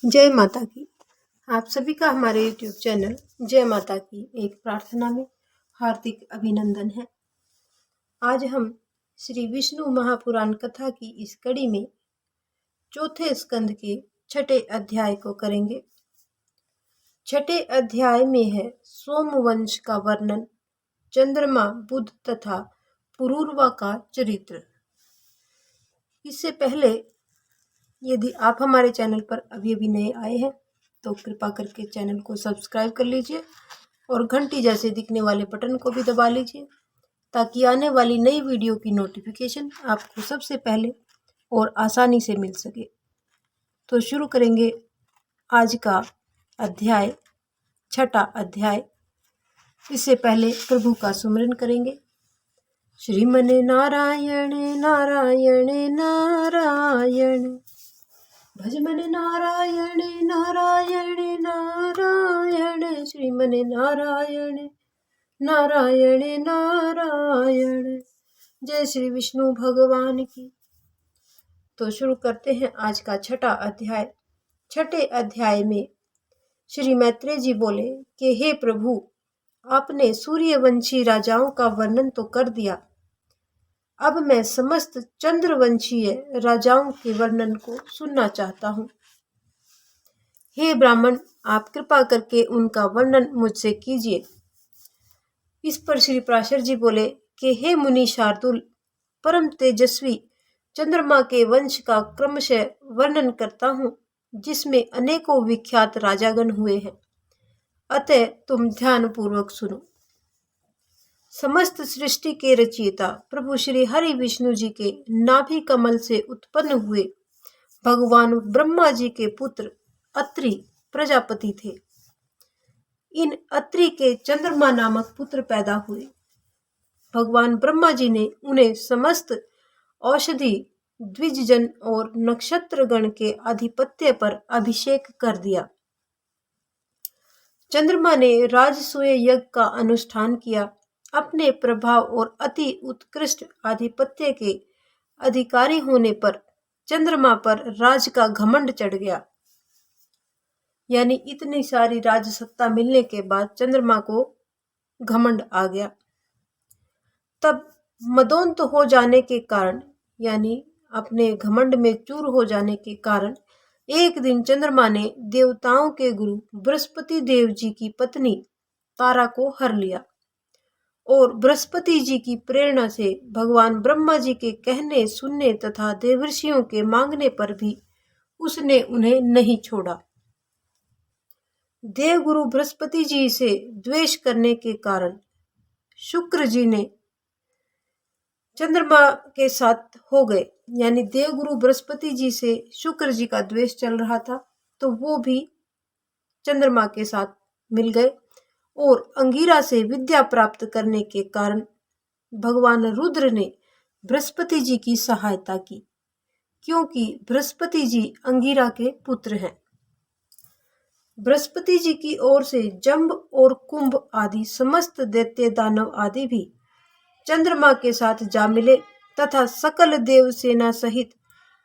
जय माता की। आप सभी का हमारे YouTube चैनल जय माता की एक प्रार्थना में हार्दिक अभिनंदन है। आज हम श्री विष्णु महापुराण कथा की इस कड़ी में चौथे स्कंद के छठे अध्याय को करेंगे। छठे अध्याय में है सोमवंश का वर्णन, चंद्रमा, बुध तथा पुरूरवा का चरित्र। इससे पहले यदि आप हमारे चैनल पर अभी नए आए हैं तो कृपा करके चैनल को सब्सक्राइब कर लीजिए और घंटी जैसे दिखने वाले बटन को भी दबा लीजिए ताकि आने वाली नई वीडियो की नोटिफिकेशन आपको सबसे पहले और आसानी से मिल सके। तो शुरू करेंगे आज का अध्याय, छठा अध्याय। इससे पहले प्रभु का सुमिरन करेंगे। श्रीमन नारायण नारायण नारायण, भजमन नारायण नारायण नारायण, श्रीमन नारायण नारायण नारायण। जय श्री विष्णु भगवान की। तो शुरू करते हैं आज का छठा अध्याय। छठे अध्याय में श्री मैत्रेय जी बोले कि हे प्रभु, आपने सूर्यवंशी राजाओं का वर्णन तो कर दिया, अब मैं समस्त चंद्रवंशीय राजाओं के वर्णन को सुनना चाहता हूँ। हे ब्राह्मण, आप कृपा करके उनका वर्णन मुझसे कीजिए। इस पर श्री पराशर जी बोले कि हे मुनि शार्दुल, परम तेजस्वी चंद्रमा के वंश का क्रमशः वर्णन करता हूँ, जिसमें अनेकों विख्यात राजागण हुए हैं। अतः तुम ध्यान पूर्वक सुनो। समस्त सृष्टि के रचयिता प्रभु श्री हरि विष्णु जी के नाभि कमल से उत्पन्न हुए भगवान ब्रह्मा जी के पुत्र अत्रि प्रजापति थे। इन अत्रि के चंद्रमा नामक पुत्र पैदा हुए। भगवान ब्रह्मा जी ने उन्हें समस्त औषधि, द्विजजन और नक्षत्रगण के आधिपत्य पर अभिषेक कर दिया। चंद्रमा ने राजसूय यज्ञ का अनुष्ठान किया। अपने प्रभाव और अति उत्कृष्ट आधिपत्य के अधिकारी होने पर चंद्रमा पर राज का घमंड चढ़ गया। यानी इतनी सारी राजसत्ता मिलने के बाद चंद्रमा को घमंड आ गया। तब मदोन्त हो जाने के कारण, यानी अपने घमंड में चूर हो जाने के कारण, एक दिन चंद्रमा ने देवताओं के गुरु बृहस्पति देव जी की पत्नी तारा को हर लिया और बृहस्पति जी की प्रेरणा से भगवान ब्रह्मा जी के कहने सुनने तथा देवर्षियों के मांगने पर भी उसने उन्हें नहीं छोड़ा। देवगुरु बृहस्पति जी से द्वेष करने के कारण शुक्र जी ने चंद्रमा के साथ हो गए। यानी देवगुरु बृहस्पति जी से शुक्र जी का द्वेष चल रहा था तो वो भी चंद्रमा के साथ मिल गए और अंगिरा से विद्या प्राप्त करने के कारण भगवान रुद्र ने बृहस्पति जी की सहायता की, क्योंकि बृहस्पति जी अंगिरा के पुत्र हैं। बृहस्पति जी की ओर से जंब और कुंभ आदि समस्त दैत्य दानव आदि भी चंद्रमा के साथ जा मिले तथा सकल देव सेना सहित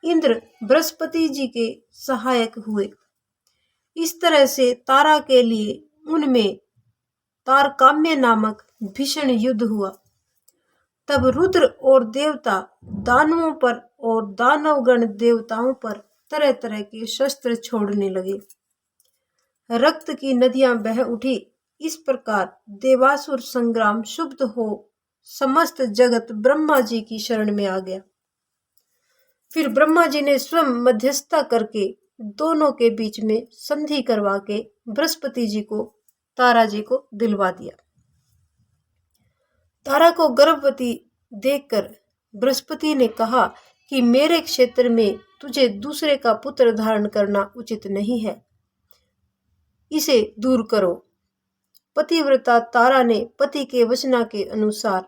इंद्र बृहस्पति जी के सहायक हुए। इस तरह से तारा के लिए उनमें तारकाम्य नामक भीषण युद्ध हुआ। तब रुद्र और देवता दानवों पर और दानवगण देवताओं पर तरह तरह के शस्त्र छोड़ने लगे। रक्त की नदियां बह उठी। इस प्रकार देवासुर संग्राम शुद्ध हो समस्त जगत ब्रह्मा जी की शरण में आ गया। फिर ब्रह्मा जी ने स्वयं मध्यस्थता करके दोनों के बीच में संधि करवा के बृहस्पति जी को, तारा जी को दिलवा दिया। तारा को गर्भवती देखकर बृहस्पति ने कहा कि मेरे क्षेत्र में तुझे दूसरे का पुत्र धारण करना उचित नहीं है, इसे दूर करो। पतिव्रता तारा ने पति के वचना के अनुसार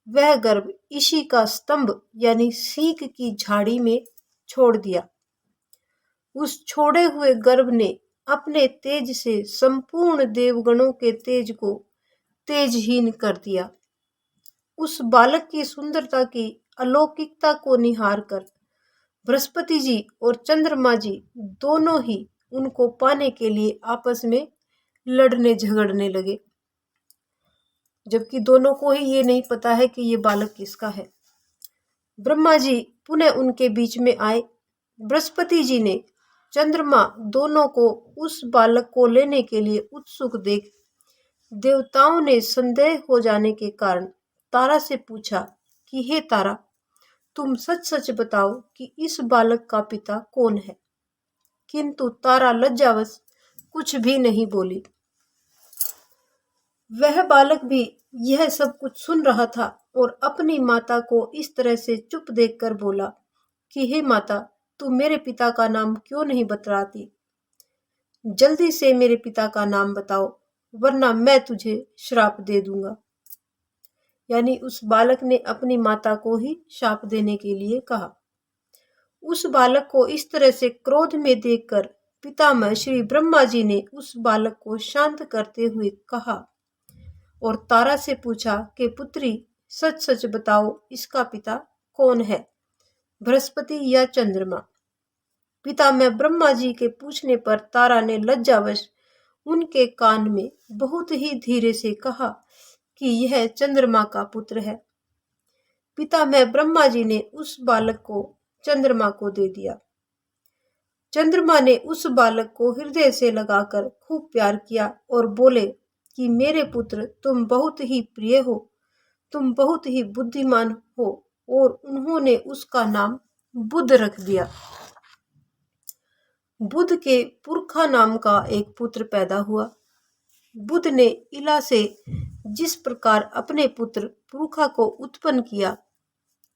वह गर्भ इसी का स्तंभ यानी सीक की झाड़ी में छोड़ दिया। उस छोड़े हुए गर्भ ने अपने तेज से संपूर्ण देवगणों के तेज को तेजहीन कर दिया। उस बालक की सुंदरता की अलौकिकता को निहार कर बृहस्पति जी और चंद्रमा जी दोनों ही उनको पाने के लिए आपस में लड़ने झगड़ने लगे, जबकि दोनों को ही ये नहीं पता है कि ये बालक किसका है। ब्रह्मा जी पुनः उनके बीच में आए। बृहस्पति जी ने चंद्रमा दोनों को उस बालक को लेने के लिए उत्सुक देख देवताओं ने संदेह हो जाने के कारण तारा से पूछा कि हे तारा, तुम सच सच बताओ कि इस बालक का पिता कौन है। किंतु तारा लज्जावश कुछ भी नहीं बोली। वह बालक भी यह सब कुछ सुन रहा था और अपनी माता को इस तरह से चुप देखकर बोला कि हे माता, तू मेरे पिता का नाम क्यों नहीं बतलाती? जल्दी से मेरे पिता का नाम बताओ, वरना मैं तुझे श्राप दे दूंगा। यानी उस बालक ने अपनी माता को ही श्राप देने के लिए कहा। उस बालक को इस तरह से क्रोध में देखकर पितामह श्री ब्रह्मा जी ने उस बालक को शांत करते हुए कहा और तारा से पूछा कि पुत्री, सच सच बताओ, इसका पिता कौन है, बृहस्पति या चंद्रमा? पितामह ब्रह्मा जी के पूछने पर तारा ने लज्जावश उनके कान में बहुत ही धीरे से कहा कि यह चंद्रमा का पुत्र है। पितामह ब्रह्मा जी ने उस बालक को चंद्रमा को दे दिया। चंद्रमा ने उस बालक को हृदय से लगाकर खूब प्यार किया और बोले कि मेरे पुत्र, तुम बहुत ही प्रिय हो, तुम बहुत ही बुद्धिमान हो। और उन्होंने उसका नाम बुध रख दिया। बुध के पुरखा नाम का एक पुत्र पैदा हुआ। बुध ने इला से जिस प्रकार अपने पुत्र पुरखा को उत्पन्न किया,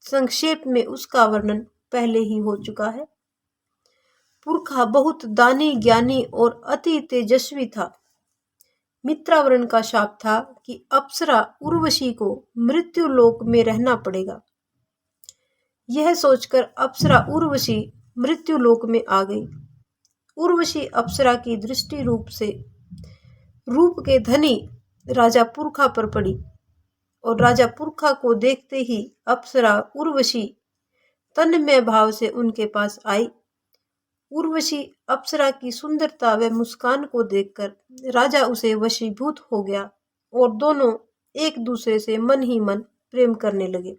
संक्षेप में उसका वर्णन पहले ही हो चुका है। पुरखा बहुत दानी, ज्ञानी और अति तेजस्वी था। मित्रावरण का शाप था कि अप्सरा उर्वशी को मृत्यु लोक में रहना पड़ेगा। यह सोचकर अप्सरा उर्वशी मृत्यु लोक में आ गई। उर्वशी अप्सरा की दृष्टि रूप के धनी राजा पुरखा पर पड़ी और राजा पुरखा को देखते ही अप्सरा उर्वशी तन्मय भाव से उनके पास आई। उर्वशी अप्सरा की सुंदरता व मुस्कान को देखकर राजा उसे वशीभूत हो गया और दोनों एक दूसरे से मन ही मन प्रेम करने लगे।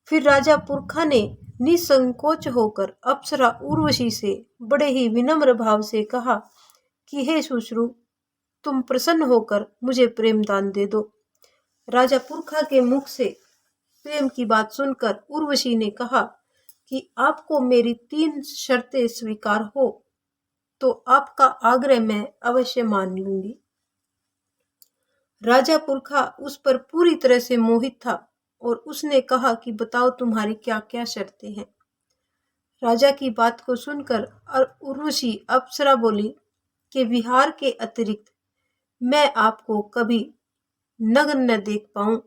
फिर राजा पुरखा ने निसंकोच होकर अप्सरा उर्वशी से बड़े ही विनम्र भाव से कहा कि हे सुश्रू, तुम प्रसन्न होकर मुझे प्रेम दान दे दो। राजा पुरखा के मुख से प्रेम की बात सुनकर उर्वशी ने कहा कि आपको मेरी 3 शर्तें स्वीकार हो तो आपका आग्रह मैं अवश्य मान लूंगी। राजा पुरखा उस पर पूरी तरह से मोहित था और उसने कहा कि बताओ तुम्हारी क्या क्या शर्तें हैं। राजा की बात को सुनकर उर्वशी अप्सरा बोली कि विहार के अतिरिक्त मैं आपको कभी नग्न न देख पाऊं।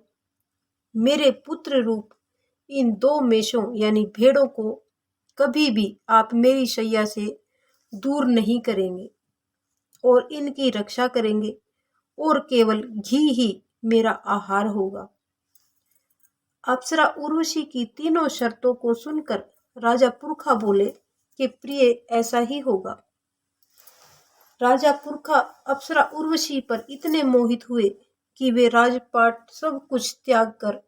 मेरे पुत्र रूप इन 2 मेषों यानी भेड़ों को कभी भी आप मेरी शैया से दूर नहीं करेंगे और इनकी रक्षा करेंगे और केवल घी ही मेरा आहार होगा। अप्सरा उर्वशी की तीनों शर्तों को सुनकर राजा पुरखा बोले कि प्रिय, ऐसा ही होगा। राजा पुरखा अप्सरा उर्वशी पर इतने मोहित हुए कि वे राजपाट सब कुछ त्याग कर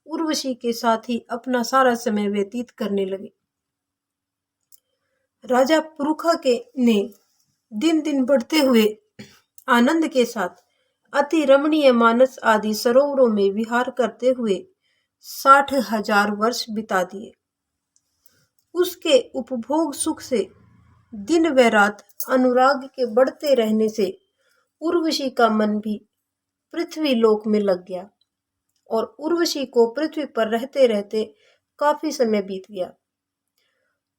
उर्वशी के साथ ही अपना सारा समय व्यतीत करने लगे। राजा पुरखा ने दिन दिन बढ़ते हुए आनंद के साथ अति रमणीय मानस आदि सरोवरों में विहार करते हुए 60,000 वर्ष बिता दिए। उसके उपभोग सुख से दिन व रात अनुराग के बढ़ते रहने से उर्वशी का मन भी पृथ्वी लोक में लग गया और उर्वशी को पृथ्वी पर रहते रहते काफी समय बीत गया।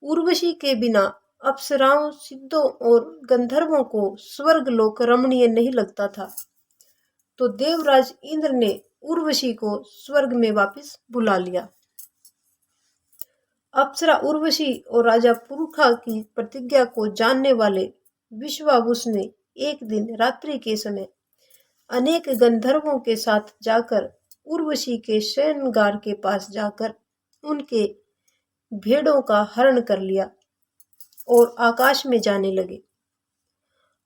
उर्वशी के बिना अप्सराओं, सिद्धों और गंधर्वों को स्वर्ग लोक रमणीय नहीं लगता था, तो देवराज इंद्र ने उर्वशी को स्वर्ग में वापस बुला लिया। अप्सरा उर्वशी और राजा पुरखा की प्रतिज्ञा को जानने वाले विश्वावसु ने एक दिन रात्रि के समय अनेक गंधर्वों के साथ जाकर उर्वशी के शयनगार के पास जाकर उनके भेड़ों का हरण कर लिया और आकाश में जाने लगे।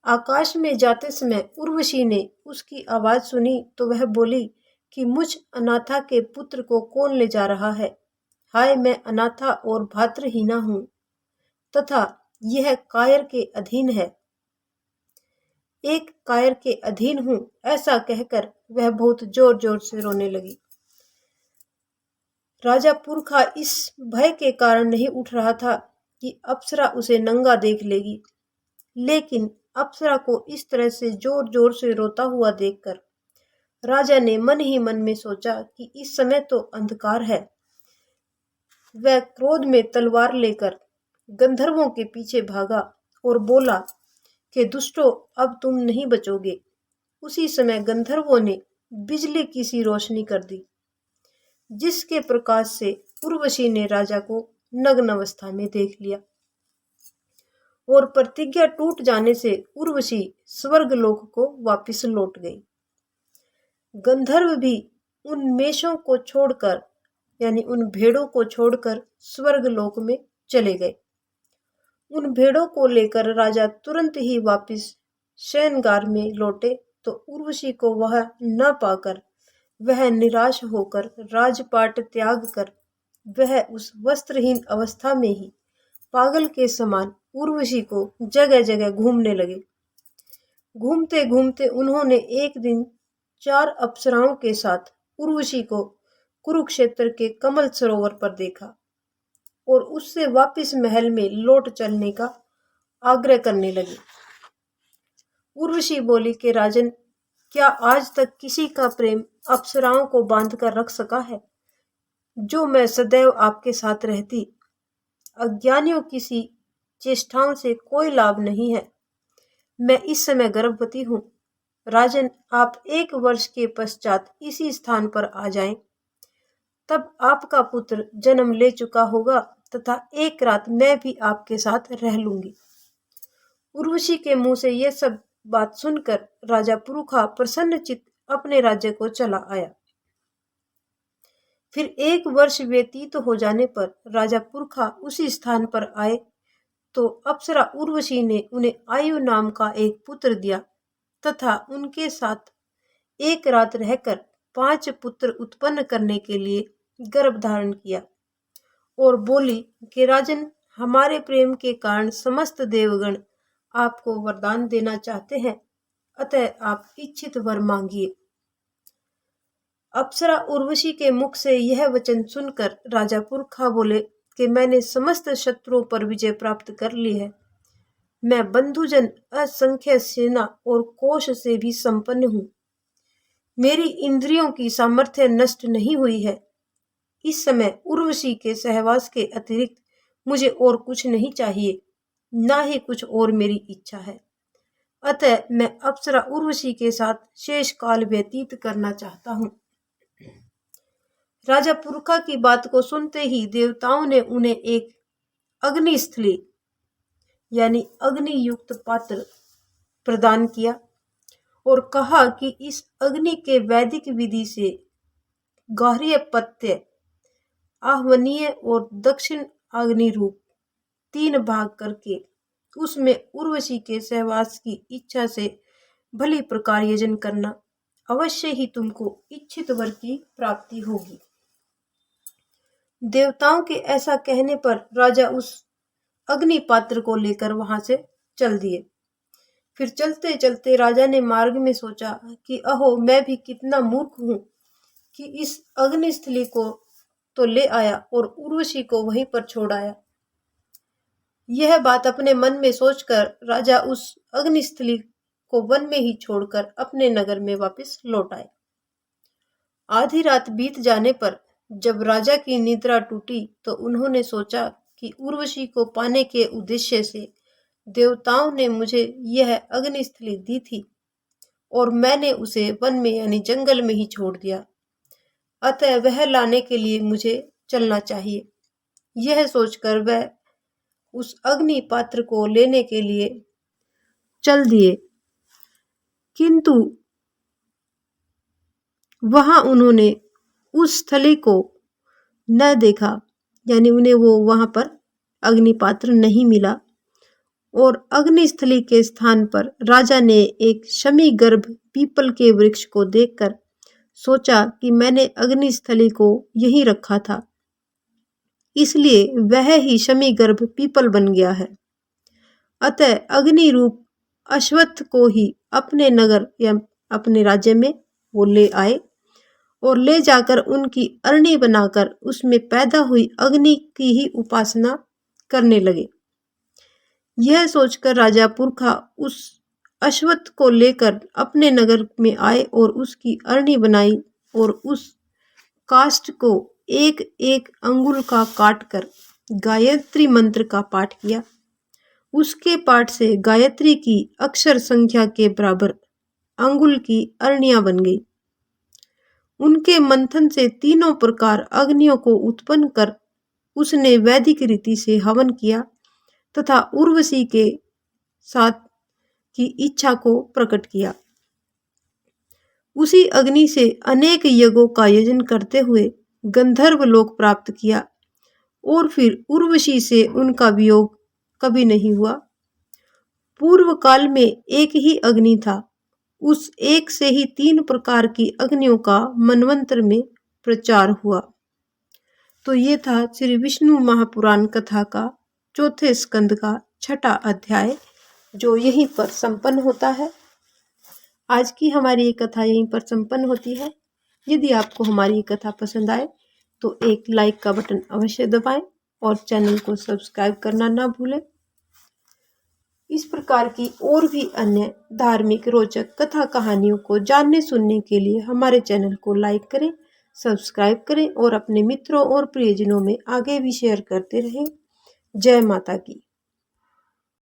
आकाश में जाते समय उर्वशी ने उसकी आवाज सुनी तो वह बोली कि मुझ अनाथा के पुत्र को कौन ले जा रहा है? हाय, मैं अनाथा और भातृहीना हूँ तथा यह कायर के अधीन है। एक कायर के अधीन हूँ, ऐसा कहकर वह बहुत जोर जोर से रोने लगी। राजा पुरखा इस भय के कारण नहीं उठ रहा था कि अप्सरा उसे नंगा देख लेगी, लेकिन अप्सरा को इस तरह से जोर जोर से रोता हुआ देखकर राजा ने मन ही मन में सोचा कि इस समय तो अंधकार है। वह क्रोध में तलवार लेकर गंधर्वों के पीछे भागा और बोला कि दुष्टों, अब तुम नहीं बचोगे। उसी समय गंधर्वों ने बिजली की सी रोशनी कर दी, जिसके प्रकाश से उर्वशी ने राजा को नग्न अवस्था में देख लिया और प्रतिज्ञा टूट जाने से उर्वशी स्वर्गलोक को वापस लौट गई। गंधर्व भी उन मेषों को छोड़कर यानी उन भेड़ों को छोड़कर स्वर्गलोक में चले गए। उन भेड़ों को लेकर राजा तुरंत ही वापस शयनगार में लौटे तो उर्वशी को वह न पाकर वह निराश होकर राजपाट त्याग कर वह उस वस्त्रहीन अवस्था में ही पागल के समान उर्वशी को जगह जगह घूमने लगे। घूमते घूमते उन्होंने एक दिन 4 अप्सराओं के साथ उर्वशी को कुरुक्षेत्र के कमल सरोवर पर देखा और उससे वापस महल में लौट चलने का आग्रह करने लगी। उर्वशी बोली कि राजन, क्या आज तक किसी का प्रेम अप्सराओं को बांध कर रख सका है, जो मैं सदैव आपके साथ रहती। अज्ञानियों किसी चेष्टाओं से कोई लाभ नहीं है। मैं इस समय गर्भवती हूँ। राजन, आप 1 वर्ष के पश्चात इसी स्थान पर आ जाएं। तब आपका पुत्र जन्म ले चुका होगा तथा एक रात मैं भी आपके साथ रह लूंगी। उर्वशी के मुंह से यह सब बात सुनकर राजा पुरुखा प्रसन्नचित्त अपने राज्य को चला आया। फिर 1 वर्ष व्यतीत हो जाने पर राजा पुरखा उसी स्थान पर आए तो अप्सरा उर्वशी ने उन्हें आयु नाम का एक पुत्र दिया तथा उनके साथ एक रात रहकर 5 पुत्र उत्पन्न करने के लिए गर्भ धारण किया और बोली कि राजन, हमारे प्रेम के कारण समस्त देवगण आपको वरदान देना चाहते हैं, अतः आप इच्छित वर मांगिए। अप्सरा उर्वशी के मुख से यह वचन सुनकर राजा पुरखा बोले कि मैंने समस्त शत्रुओं पर विजय प्राप्त कर ली है। मैं बंधुजन, असंख्य सेना और कोष से भी संपन्न हूँ। मेरी इंद्रियों की सामर्थ्य नष्ट नहीं हुई है। इस समय उर्वशी के सहवास के अतिरिक्त मुझे और कुछ नहीं चाहिए, ना ही कुछ और मेरी इच्छा है। अतः मैं अप्सरा उर्वशी के साथ शेष काल व्यतीत करना चाहता हूँ। राजा पुरखा की बात को सुनते ही देवताओं ने उन्हें एक अग्निस्थली यानी अग्नि युक्त पात्र प्रदान किया और कहा कि इस अग्नि के वैदिक विधि से गार्हपत्य, आह्वनीय और दक्षिण अग्नि रूप 3 भाग करके उसमें उर्वशी के सहवास की इच्छा से भली प्रकार यजन करना, अवश्य ही तुमको इच्छित वर की प्राप्ति होगी। देवताओं के ऐसा कहने पर राजा उस अग्नि पात्र को लेकर वहां से चल दिए। फिर चलते चलते राजा ने मार्ग में सोचा कि अहो, मैं भी कितना मूर्ख हूँ कि इस अग्निस्थली को तो ले आया और उर्वशी को वहीं पर छोड़ आया। यह बात अपने मन में सोचकर राजा उस अग्निस्थली को वन में ही छोड़कर अपने नगर में वापस लौट आए। आधी रात बीत जाने पर जब राजा की निद्रा टूटी तो उन्होंने सोचा कि उर्वशी को पाने के उद्देश्य से देवताओं ने मुझे यह अग्निस्थली दी थी और मैंने उसे वन में यानी जंगल में ही छोड़ दिया, अतः वह लाने के लिए मुझे चलना चाहिए। यह सोचकर वह उस अग्नि पात्र को लेने के लिए चल दिए, किंतु वहां उन्होंने उस स्थली को न देखा, यानी उन्हें वो वहां पर अग्नि पात्र नहीं मिला और अग्निस्थली के स्थान पर राजा ने एक शमी गर्भ पीपल के वृक्ष को देखकर सोचा कि मैंने अग्निस्थली को यहीं रखा था, इसलिए वह ही शमी गर्भ पीपल बन गया है। अतः अग्नि रूप अश्वत्थ को ही अपने नगर या अपने राज्य में वो ले आए और ले जाकर उनकी अरणी बनाकर उसमें पैदा हुई अग्नि की ही उपासना करने लगे। यह सोचकर राजा पुरखा उस अश्वत्थ को लेकर अपने नगर में आए और उसकी अरणी बनाई और उस काष्ठ को एक एक अंगुल का काटकर गायत्री मंत्र का पाठ किया। उसके पाठ से गायत्री की अक्षर संख्या के बराबर अंगुल की अरणियां बन गई। उनके मंथन से तीनों प्रकार अग्नियों को उत्पन्न कर उसने वैदिक रीति से हवन किया तथा उर्वशी के साथ की इच्छा को प्रकट किया। उसी अग्नि से अनेक यज्ञों का यजन करते हुए गंधर्व लोक प्राप्त किया और फिर उर्वशी से उनका वियोग कभी नहीं हुआ। पूर्व काल में एक ही अग्नि था, उस एक से ही 3 प्रकार की अग्नियों का मनवंतर में प्रचार हुआ। तो ये था श्री विष्णु महापुराण कथा का चौथे स्कंद का 6ठा अध्याय, जो यहीं पर संपन्न होता है। आज की हमारी ये कथा यहीं पर संपन्न होती है। यदि आपको हमारी ये कथा पसंद आए तो एक लाइक का बटन अवश्य दबाएं और चैनल को सब्सक्राइब करना ना भूलें। इस प्रकार की और भी अन्य धार्मिक रोचक कथा कहानियों को जानने सुनने के लिए हमारे चैनल को लाइक करें, सब्सक्राइब करें और अपने मित्रों और प्रियजनों में आगे भी शेयर करते रहें। जय माता की।